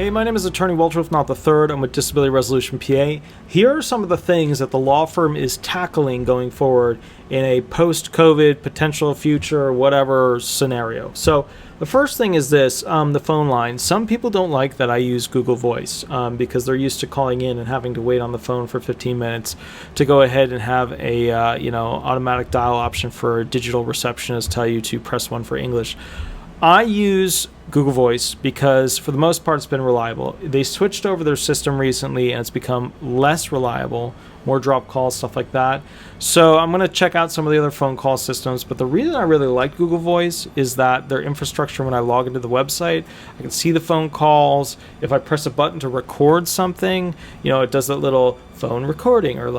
Hey, my name is Attorney Walter, if not the third. I'm with Disability Resolution PA. Here are some of the things that the law firm is tackling going forward in a post-COVID, potential future, whatever scenario. So the first thing is this, the phone line. Some people don't like that I use Google Voice because they're used to calling in and having to wait on the phone for 15 minutes to go ahead and have a automatic dial option for a digital receptionist tell you to press 1 for English. I use Google Voice because for the most part it's been reliable. They switched over their system recently and it's become less reliable, more drop calls, stuff like that. So I'm going to check out some of the other phone call systems, but the reason I really like Google Voice is that their infrastructure, when I log into the website, I can see the phone calls. If I press a button to record something, it does that little phone recording or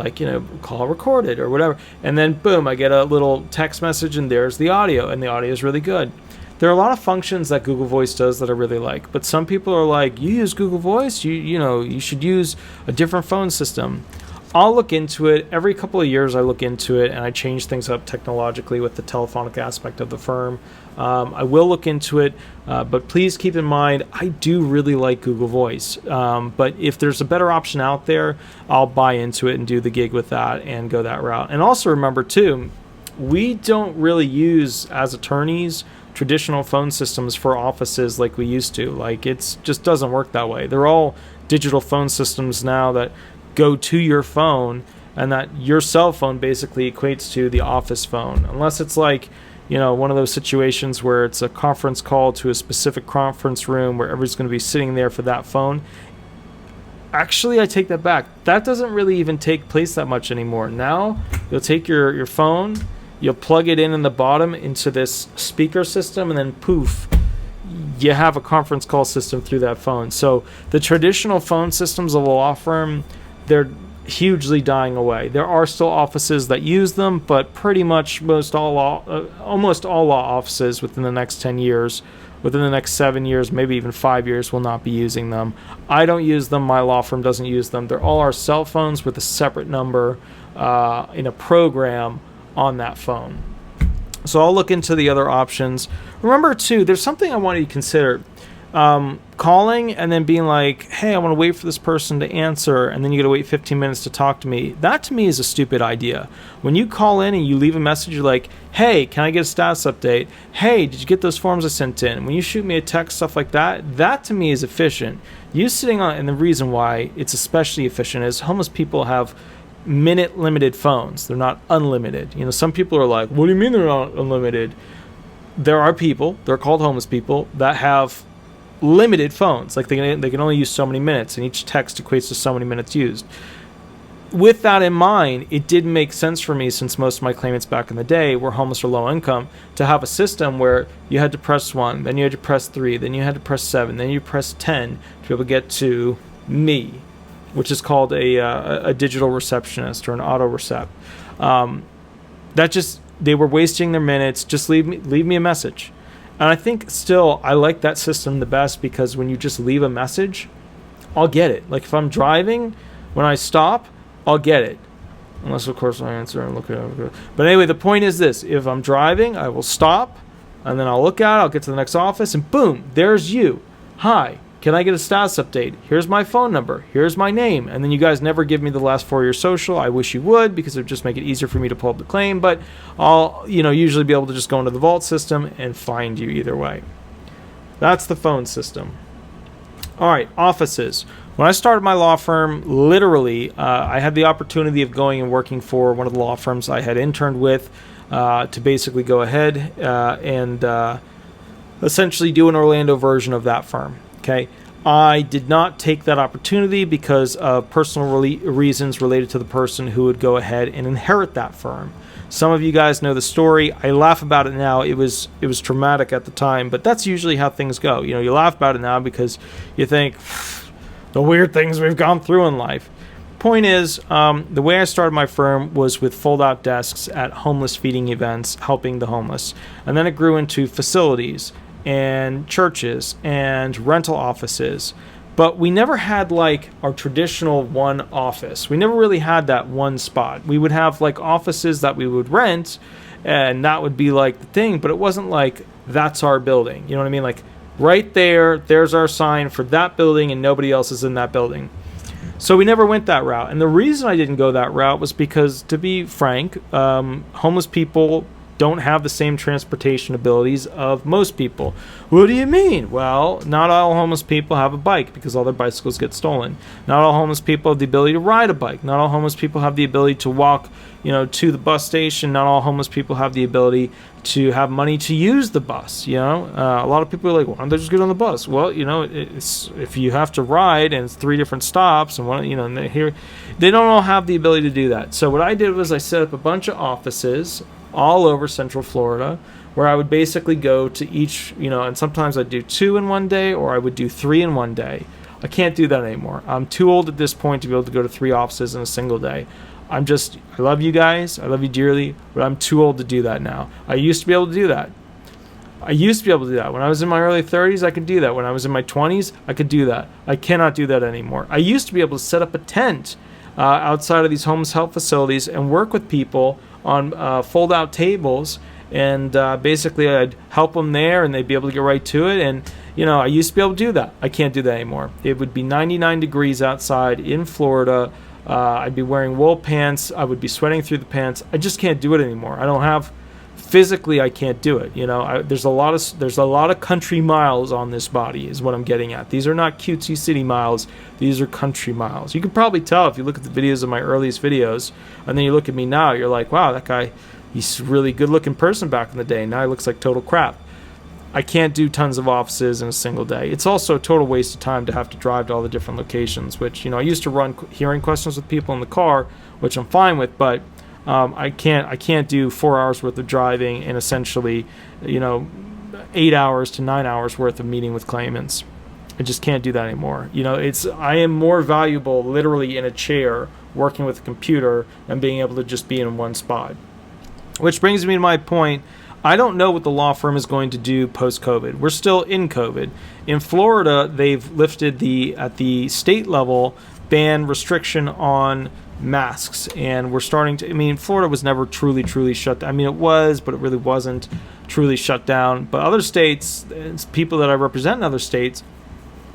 call recorded or whatever. And then boom, I get a little text message and there's the audio, and the audio is really good. There are a lot of functions that Google Voice does that I really like, but some people are like, you use Google Voice, you should use a different phone system. I'll look into it. Every couple of years I look into it and I change things up technologically with the telephonic aspect of the firm. I will look into it, but please keep in mind, I do really like Google Voice. But if there's a better option out there, I'll buy into it and do the gig with that and go that route. And also remember too, we don't really use, as attorneys, traditional phone systems for offices like we used to. It just doesn't work that way. They're all digital phone systems now that go to your phone, and that your cell phone basically equates to the office phone. Unless it's one of those situations where it's a conference call to a specific conference room where everybody's going to be sitting there for that phone. Actually, I take that back. That doesn't really even take place that much anymore. Now, you'll take your phone, you'll plug it in the bottom into this speaker system, and then poof, you have a conference call system through that phone. So the traditional phone systems of a law firm, they're hugely dying away. There are still offices that use them, but pretty much almost all law offices within the next 10 years, within the next 7 years, maybe even 5 years, will not be using them. I don't use them. My law firm doesn't use them. They're all our cell phones with a separate number in a program on that phone. So I'll look into the other options. Remember too, there's something I want you to consider. Calling and then being like, hey, I want to wait for this person to answer, and then you got to wait 15 minutes to talk to me. That to me is a stupid idea. When you call in and you leave a message, you're like, hey, can I get a status update? Hey, did you get those forms I sent in? When you shoot me a text, stuff like that, that to me is efficient. You sitting on, and the reason why it's especially efficient is homeless people have minute limited phones. They're not unlimited. Some people are like, what do you mean they're not unlimited? There are people, they're called homeless people, that have limited phones. They can only use so many minutes, and each text equates to so many minutes used. With that in mind, it did make sense for me, since most of my claimants back in the day were homeless or low income, to have a system where you had to press 1, then you had to press 3, then you had to press 7, then you press 10 to be able to get to me, which is called a digital receptionist or an auto recept. They were wasting their minutes. Just leave me a message. And I think still I like that system the best, because when you just leave a message, I'll get it. If I'm driving, when I stop, I'll get it. Unless, of course, I answer and look at it. But anyway, the point is this. If I'm driving, I will stop, and then I'll look at it, I'll get to the next office, and boom, there's you. Hi. Can I get a status update? Here's my phone number. Here's my name. And then you guys never give me the last 4 of your social. I wish you would, because it would just make it easier for me to pull up the claim. But I'll, usually be able to just go into the vault system and find you either way. That's the phone system. All right, offices. When I started my law firm, literally, I had the opportunity of going and working for one of the law firms I had interned with to basically go ahead and essentially do an Orlando version of that firm. Okay, I did not take that opportunity because of personal reasons related to the person who would go ahead and inherit that firm. Some of you guys know the story. I laugh about it now. It was traumatic at the time, but that's usually how things go. You laugh about it now because you think the weird things we've gone through in life. Point is, the way I started my firm was with fold-out desks at homeless feeding events, helping the homeless, and then it grew into facilities and churches and rental offices. But we never had our traditional one office. We never really had that one spot. We would have offices that we would rent, and that would be the thing, but it wasn't that's our building. You know what I mean? Right there, there's our sign for that building, and nobody else is in that building. So we never went that route. And the reason I didn't go that route was because, to be frank, homeless people don't have the same transportation abilities of most people. What do you mean? Well, not all homeless people have a bike because all their bicycles get stolen. Not all homeless people have the ability to ride a bike. Not all homeless people have the ability to walk, to the bus station. Not all homeless people have the ability to have money to use the bus. A lot of people are like, why don't they just get on the bus? Well, it's, if you have to ride and it's 3 different stops and one, and they don't all have the ability to do that. So what I did was I set up a bunch of offices all over Central Florida, where I would basically go to each, and sometimes I'd do 2 in one day, or I would do 3 in one day. I can't do that anymore. I'm too old at this point to be able to go to 3 offices in a single day. I love you guys, I love you dearly, but I'm too old to do that now. I used to be able to do that. When I was in my early 30s, I could do that. When I was in my 20s, I could do that. I cannot do that anymore. I used to be able to set up a tent outside of these homeless help facilities and work with people on fold-out tables, and basically I'd help them there, and they'd be able to get right to it. And I used to be able to do that. I can't do that anymore. It would be 99 degrees outside in Florida. I'd be wearing wool pants. I would be sweating through the pants. I just can't do it anymore. I don't have physically. I can't do it. There's a lot of country miles on this body, is what I'm getting at. These are not cutesy city miles. These are country miles. You can probably tell if you look at the videos of my earliest videos, and then you look at me now. You're like, wow, that guy, he's a really good-looking person back in the day. Now he looks like total crap. I can't do tons of offices in a single day. It's also a total waste of time to have to drive to all the different locations, which, I used to run hearing questions with people in the car, which I'm fine with, but I can't do 4 hours worth of driving and essentially, 8 hours to 9 hours worth of meeting with claimants. I just can't do that anymore. I am more valuable literally in a chair working with a computer than being able to just be in one spot. Which brings me to my point. I don't know what the law firm is going to do post-COVID. We're still in COVID. In Florida, they've lifted at the state level, ban restriction on masks, and we're starting to, Florida was never truly shut down. It was, but it really wasn't truly shut down. But other states, people that I represent in other states,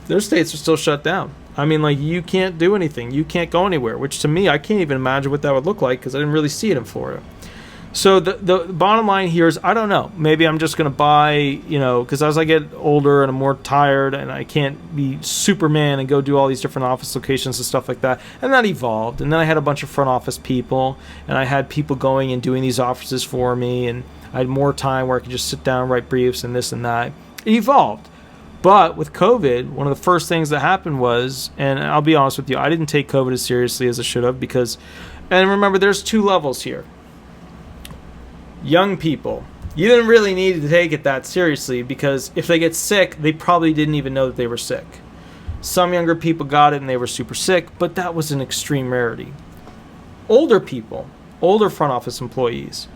their states are still shut down. You can't do anything. You can't go anywhere, which to me, I can't even imagine what that would look like because I didn't really see it in Florida. So the bottom line here is, I don't know. Maybe I'm just going to buy, because as I get older and I'm more tired and I can't be Superman and go do all these different office locations and stuff like that. And that evolved. And then I had a bunch of front office people, and I had people going and doing these offices for me. And I had more time where I could just sit down, write briefs and this and that. It evolved. But with COVID, one of the first things that happened was, and I'll be honest with you, I didn't take COVID as seriously as I should have and remember, there's 2 levels here. Young people, you didn't really need to take it that seriously because if they get sick, they probably didn't even know that they were sick. Some younger people got it and they were super sick, but that was an extreme rarity. Older people, older front office employees,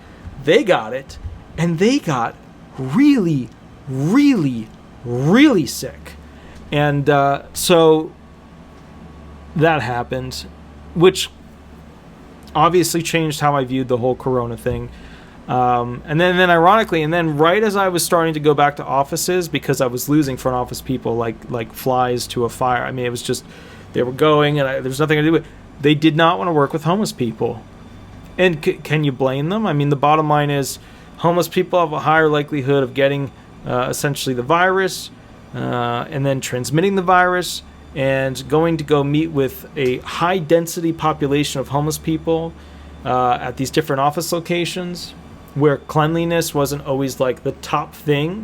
they got it and they got really sick. And so that happened, which obviously changed how I viewed the whole corona thing. And then ironically, right as I was starting to go back to offices, because I was losing front office people like flies to a fire. It was just, they were going and there's nothing to do with it. They did not want to work with homeless people. And can you blame them? The bottom line is homeless people have a higher likelihood of getting essentially the virus and then transmitting the virus, and going to go meet with a high density population of homeless people at these different office locations where cleanliness wasn't always like the top thing,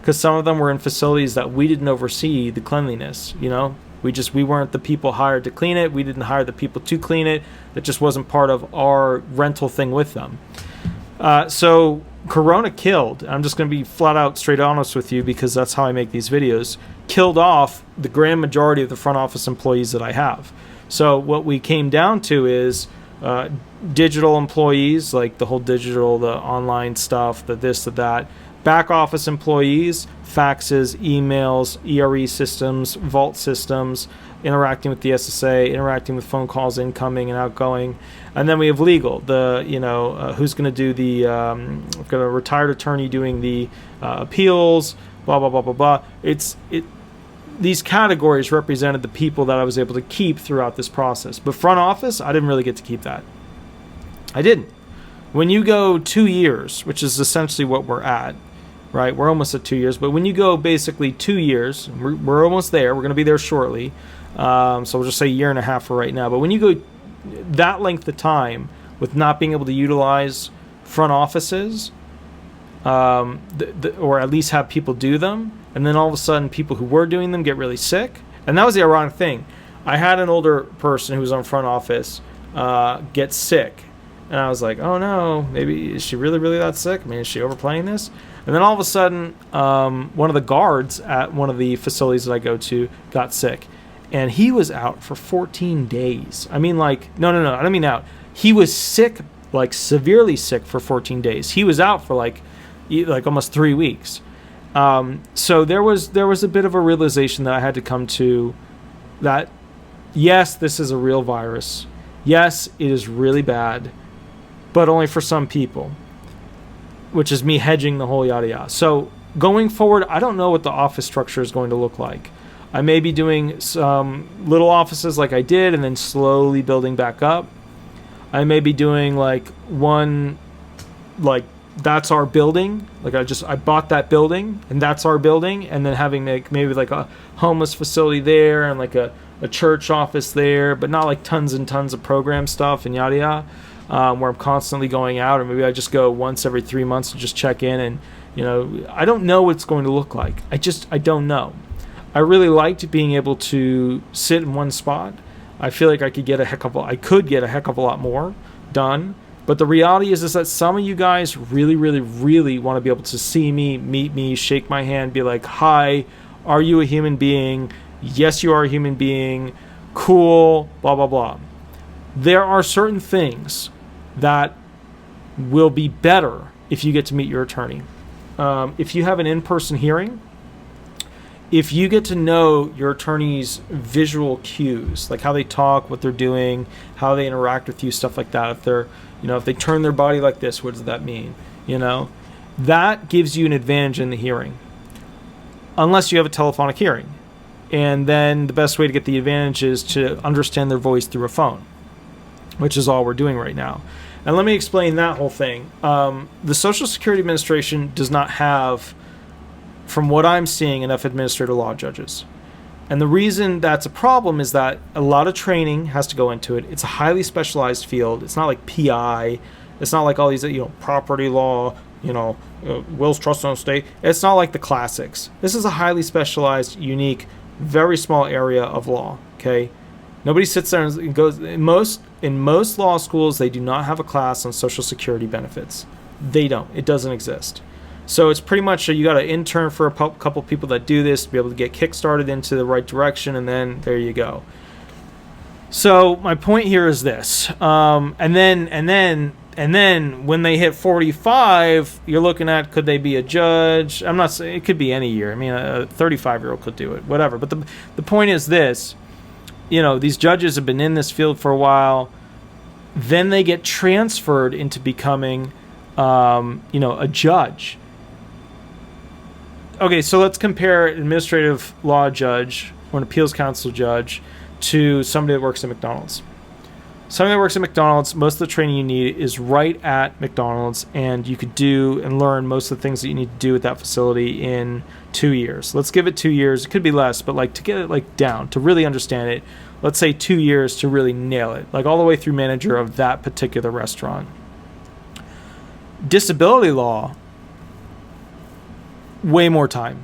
because some of them were in facilities that we didn't oversee the cleanliness. We weren't the people hired to clean it. We didn't hire the people to clean it. That just wasn't part of our rental thing with them. So Corona killed, I'm just going to be flat out straight honest with you because that's how I make these videos, killed off the grand majority of the front office employees that I have. So what we came down to is digital employees, like the whole digital, the online stuff, the this, the that. Back office employees, faxes, emails, ERE systems, vault systems, interacting with the SSA, interacting with phone calls incoming and outgoing. And then we have legal, who's going to do we've got a retired attorney doing the appeals, blah, blah, blah, blah, blah. These categories represented the people that I was able to keep throughout this process. But front office, I didn't really get to keep that. I didn't. When you go 2 years, which is essentially what we're at, right? We're almost at 2 years. But when you go basically 2 years, we're almost there. We're going to be there shortly. So we'll just say 1.5 years for right now. But when you go that length of time with not being able to utilize front offices, or at least have people do them, and then all of a sudden people who were doing them get really sick. And that was the ironic thing. I had an older person who was on front office get sick. And I was like, oh no, maybe is she really, really that sick? I mean, is she overplaying this? And then all of a sudden, one of the guards at one of the facilities that I go to got sick. And he was out for 14 days. I mean, like, no, I don't mean out. He was sick, like severely sick for 14 days. He was out for like almost 3 weeks. So there was a bit of a realization that I had to come to, that yes, this is a real virus. Yes, it is really bad, but only for some people, which is me hedging the whole yada yada. So going forward, I don't know what the office structure is going to look like. I may be doing some little offices like I did and then slowly building back up. I may be doing like one, like, that's our building. Like I bought that building and that's our building, and then having maybe like a homeless facility there and like a church office there, but not like tons and tons of program stuff and yada yada, where I'm constantly going out, or maybe I just go once every 3 months to just check in. And I don't know what it's going to look like. I don't know. I really liked being able to sit in one spot. I feel like I could get a heck of a lot more done. But the reality is that some of you guys really, really, really want to be able to see me, meet me, shake my hand, be like, hi, are you a human being? Yes, you are a human being. Cool, blah, blah, blah. There are certain things that will be better if you get to meet your attorney. If you have an in-person hearing, if you get to know your attorney's visual cues, like how they talk, what they're doing, how they interact with you, stuff like that. If they turn their body like this, what does that mean? That gives you an advantage in the hearing, unless you have a telephonic hearing. And then the best way to get the advantage is to understand their voice through a phone, which is all we're doing right now. And let me explain that whole thing. The Social Security Administration does not have, from what I'm seeing, enough administrative law judges. And the reason that's a problem is that a lot of training has to go into it. It's a highly specialized field. It's not like PI. It's not like all these, property law, wills, trusts, and estate. It's not like the classics. This is a highly specialized, unique, very small area of law. Okay, nobody sits there and goes. In most law schools, they do not have a class on Social Security benefits. They don't. It doesn't exist. So it's pretty much you got to intern for a couple people that do this to be able to get kickstarted into the right direction, and then there you go. So my point here is this, and then when they hit 45, you're looking at, could they be a judge? I'm not saying it could be any year. I mean, a 35-year-old could do it, whatever. But the point is this, these judges have been in this field for a while. Then they get transferred into becoming, a judge. Okay, so let's compare an administrative law judge or an appeals council judge to somebody that works at McDonald's. Somebody that works at McDonald's, most of the training you need is right at McDonald's, and you could do and learn most of the things that you need to do at that facility in 2 years. Let's give it 2 years. It could be less, but to get it down, to really understand it, let's say 2 years to really nail it, all the way through manager of that particular restaurant. Disability law, way more time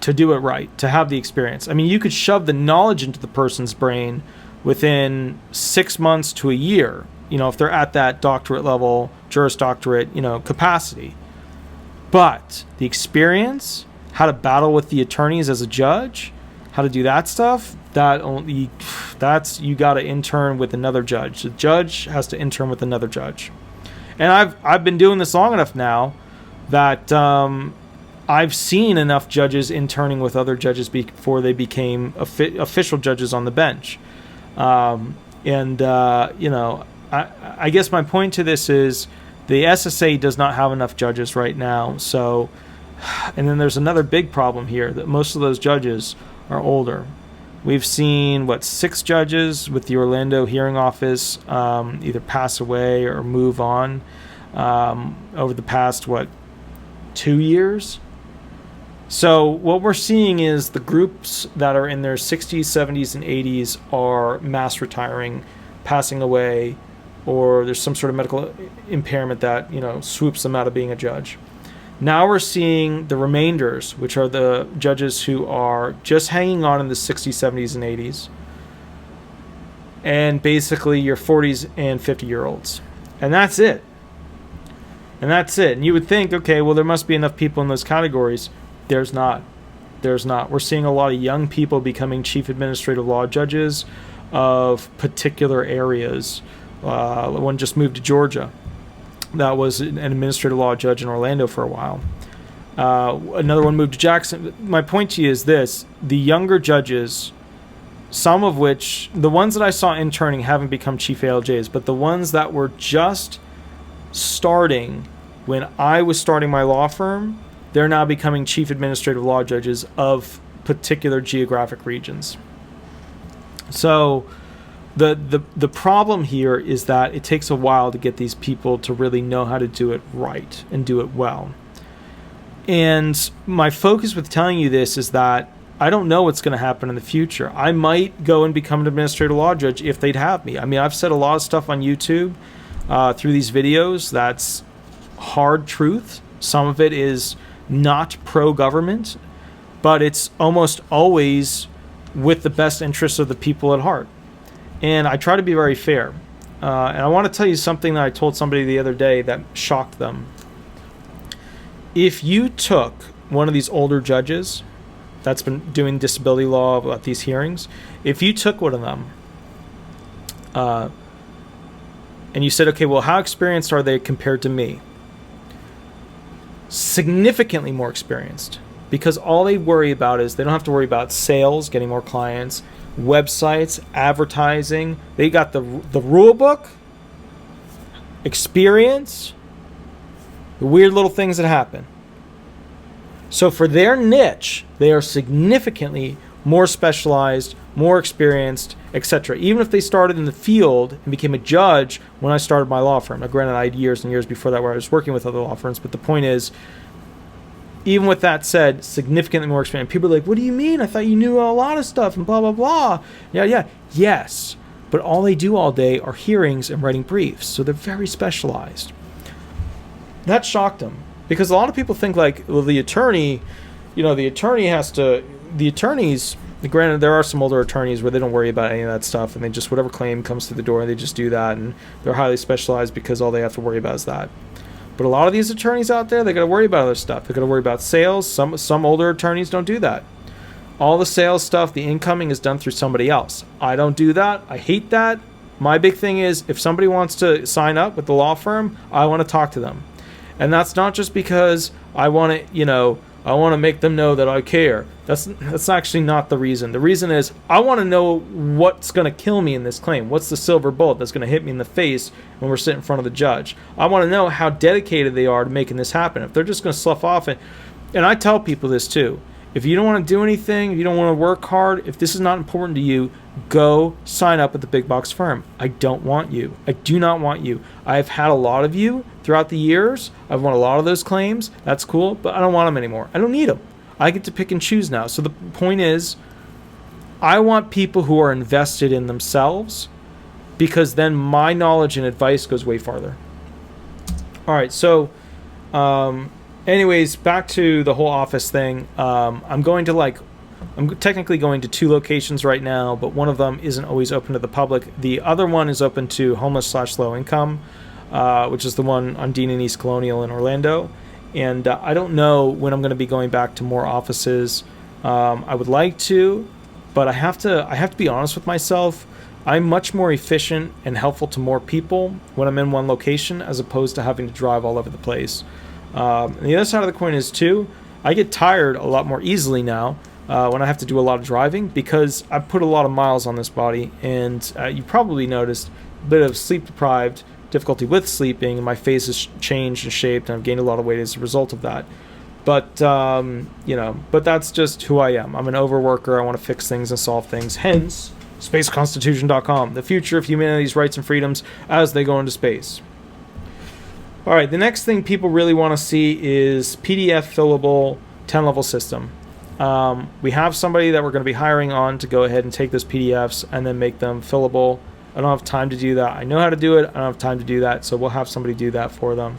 to do it right, to have the experience. I mean, you could shove the knowledge into the person's brain within 6 months to a year, if they're at that doctorate level, Juris Doctorate, capacity. But the experience, how to battle with the attorneys as a judge, how to do that stuff, that's you got to intern with another judge. The judge has to intern with another judge. And I've been doing this long enough now that I've seen enough judges interning with other judges before they became official judges on the bench. I guess my point to this is the SSA does not have enough judges right now. So And then there's another big problem here, that most of those judges are older. We've seen, 6 judges with the Orlando hearing office either pass away or move on over the past, 2 years? So what we're seeing is the groups that are in their 60s, 70s, and 80s are mass retiring, passing away, or there's some sort of medical impairment that, swoops them out of being a judge. Now we're seeing the remainders, which are the judges who are just hanging on in the 60s, 70s, and 80s. And basically your 40s and 50-year-olds. And that's it. And you would think, okay, well, there must be enough people in those categories. There's not. We're seeing a lot of young people becoming chief administrative law judges of particular areas. One just moved to Georgia. That was an administrative law judge in Orlando for a while. Another one moved to Jackson. My point to you is this. The younger judges, some of which, the ones that I saw interning haven't become chief ALJs, but the ones that were just starting when I was starting my law firm, they're now becoming chief administrative law judges of particular geographic regions. So the problem here is that it takes a while to get these people to really know how to do it right and do it well. And my focus with telling you this is that I don't know what's going to happen in the future. I might go and become an administrative law judge if they'd have me. I mean, I've said a lot of stuff on YouTube through these videos that's hard truth. Some of it is not pro-government, but it's almost always with the best interests of the people at heart. And I try to be very fair. And I want to tell you something that I told somebody the other day that shocked them. If you took one of these older judges that's been doing disability law about these hearings, if you took one of them and you said, okay, well, how experienced are they compared to me? Significantly more experienced, because all they worry about is they don't have to worry about sales, getting more clients, websites, advertising. They got the rule book, experience, the weird little things that happen. So for their niche, they are significantly more specialized, more experienced, etc. Even if they started in the field and became a judge when I started my law firm. Now, granted, I had years and years before that where I was working with other law firms, but the point is, even with that said, significantly more experienced. People are like, what do you mean? I thought you knew a lot of stuff and blah, blah, blah. Yes. But all they do all day are hearings and writing briefs. So they're very specialized. That shocked them. Because a lot of people think like, well, the attorney has to, the attorneys, granted, there are some older attorneys where they don't worry about any of that stuff and they just, whatever claim comes through the door, they just do that, and they're highly specialized because all they have to worry about is that. But a lot of these attorneys out there, they got to worry about other stuff. They got to worry about sales. Some older attorneys don't do that. All the sales stuff, the incoming is done through somebody else. I don't do that. I hate that. My big thing is if somebody wants to sign up with the law firm, I want to talk to them. And that's not just because I want to, I want to make them know that I care. That's actually not the reason. The reason is I want to know what's going to kill me in this claim. What's the silver bullet that's going to hit me in the face when we're sitting in front of the judge? I want to know how dedicated they are to making this happen. If they're just going to slough off it, and I tell people this too, if you don't want to do anything, if you don't want to work hard, if this is not important to you, go sign up with the big box firm. I don't want you. I do not want you. I've had a lot of you throughout the years. I've won a lot of those claims. That's cool, but I don't want them anymore. I don't need them. I get to pick and choose now. So the point is, I want people who are invested in themselves, because then my knowledge and advice goes way farther. All right, so anyways, back to the whole office thing. I'm technically going to 2 locations right now, but one of them isn't always open to the public. The other one is open to homeless/low income, which is the one on Dean and East Colonial in Orlando. And I don't know when I'm going to be going back to more offices. I would like to, but I have to be honest with myself. I'm much more efficient and helpful to more people when I'm in one location as opposed to having to drive all over the place. And the other side of the coin is too, I get tired a lot more easily now when I have to do a lot of driving, because I put a lot of miles on this body, and you probably noticed a bit of sleep deprived, difficulty with sleeping, and my face has changed and shaped, and I've gained a lot of weight as a result of that. But, but that's just who I am. I'm an overworker. I want to fix things and solve things. Hence, spaceconstitution.com, the future of humanity's rights and freedoms as they go into space. All right, the next thing people really want to see is PDF fillable 10-level system. We have somebody that we're going to be hiring on to go ahead and take those PDFs and then make them fillable. I don't have time to do that. I know how to do it. I don't have time to do that, so we'll have somebody do that for them.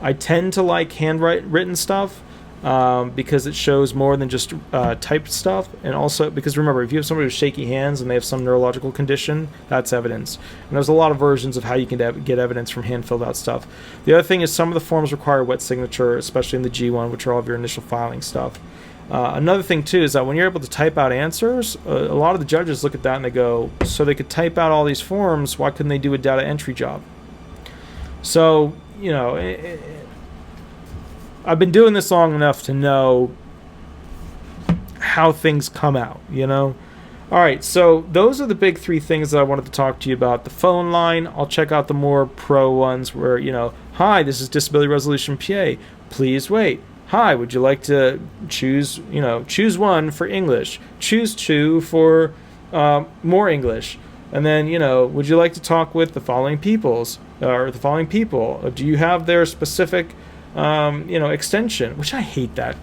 I tend to like handwritten stuff because it shows more than just typed stuff. And also because remember, if you have somebody with shaky hands and they have some neurological condition, that's evidence. And there's a lot of versions of how you can get evidence from hand-filled out stuff. The other thing is some of the forms require wet signature, especially in the G1, which are all of your initial filing stuff. Another thing, too, is that when you're able to type out answers, a lot of the judges look at that and they go, so they could type out all these forms, why couldn't they do a data entry job? So, I've been doing this long enough to know how things come out, All right, so those are the big three things that I wanted to talk to you about. The phone line, I'll check out the more pro ones where, hi, this is Disability Resolution PA. Please wait. Hi, would you like to choose one for English, choose two for more English, and then, would you like to talk with the following peoples or the following people? Do you have their specific, extension? Which I hate that.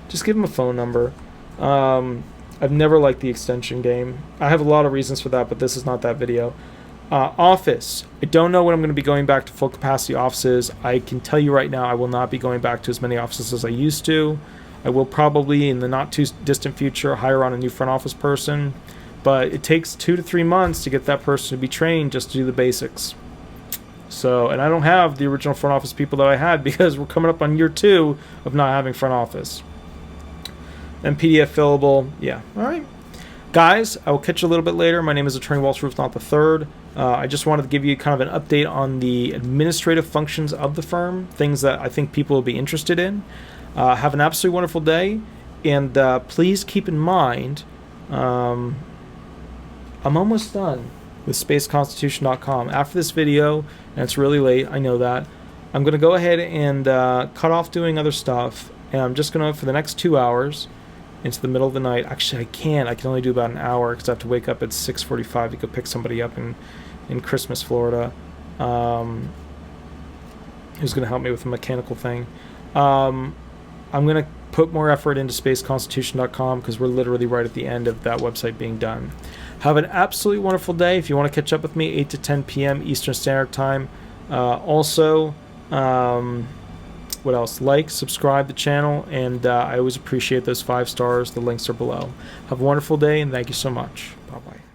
Just give them a phone number. I've never liked the extension game. I have a lot of reasons for that, but this is not that video. Office. I don't know when I'm going to be going back to full capacity offices. I can tell you right now I will not be going back to as many offices as I used to. I will probably, in the not too distant future, hire on a new front office person. But it takes 2 to 3 months to get that person to be trained just to do the basics. So, and I don't have the original front office people that I had because we're coming up on year 2 of not having front office. And PDF fillable, yeah. All right. Guys, I will catch you a little bit later. My name is Attorney Walter Ruthnauth III. I just wanted to give you kind of an update on the administrative functions of the firm, things that I think people will be interested in. Have an absolutely wonderful day, and please keep in mind, I'm almost done with spaceconstitution.com. After this video, and it's really late, I know that, I'm going to go ahead and cut off doing other stuff, and I'm just going to, for the next 2 hours, into the middle of the night. Actually, I can only do about an hour because I have to wake up at 6:45 to go pick somebody up in Christmas, Florida, who's going to help me with a mechanical thing. I'm going to put more effort into spaceconstitution.com because we're literally right at the end of that website being done. Have an absolutely wonderful day. If you want to catch up with me, 8 to 10 p.m. Eastern Standard Time. What else? Like, subscribe the channel, and I always appreciate those 5 stars. The links are below. Have a wonderful day, and thank you so much. Bye-bye.